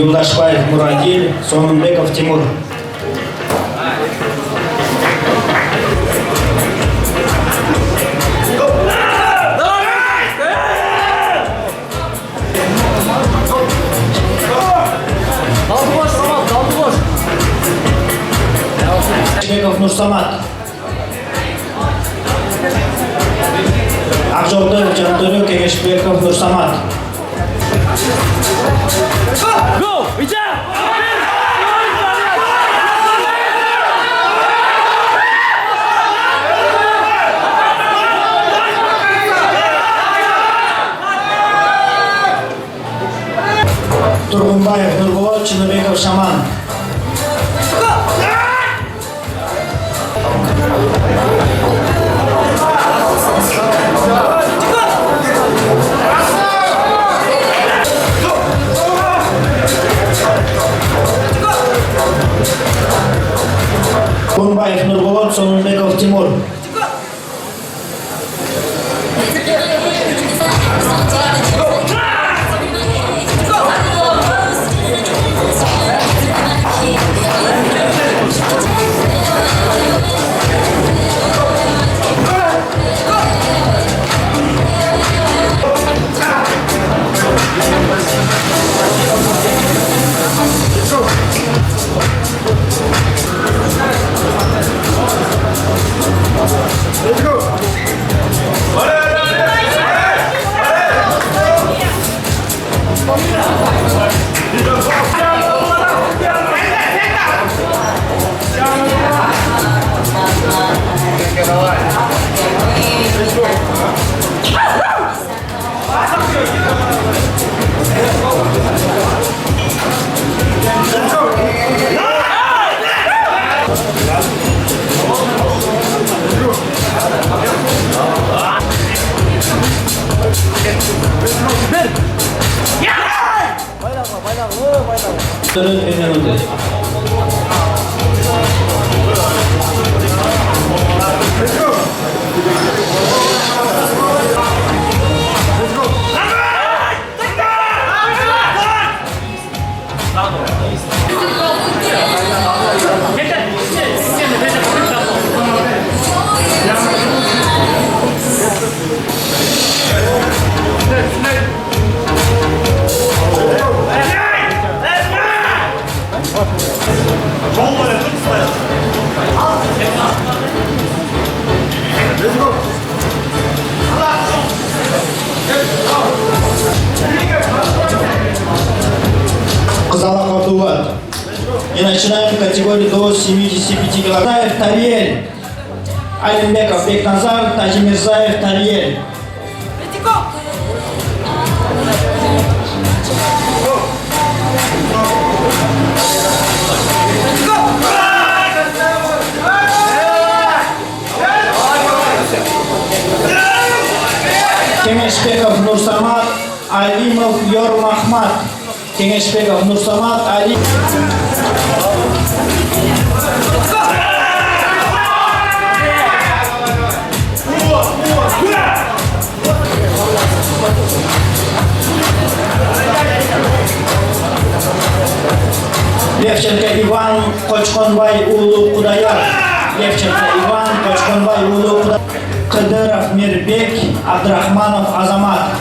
Юлдашбаев Мурадил, Сонунбеков Тимур. Кенешбеков Нурсамат. Акжолдоев Жантөрү, Кенешбеков Нурсамат. Тургунбаев Нурболот, Чинобеков Шаман. Тургунбаев Нурболот, Сонунбеков Тимур. И начинаем категорию до 75 килограммов. Тариель. Алимбеков Бекназар, Тажимирзаев Тариель. Кенешбеков Нурсамат, Алимов Йормахмат. Кенешбеков Нурсамат, Али. Левченко Иван, Кочконбай Улу Кудаяр. Левченко Иван, Кочконбай Улу Кудаяр. Кадыров Мирбек, Абдрахманов Азамат.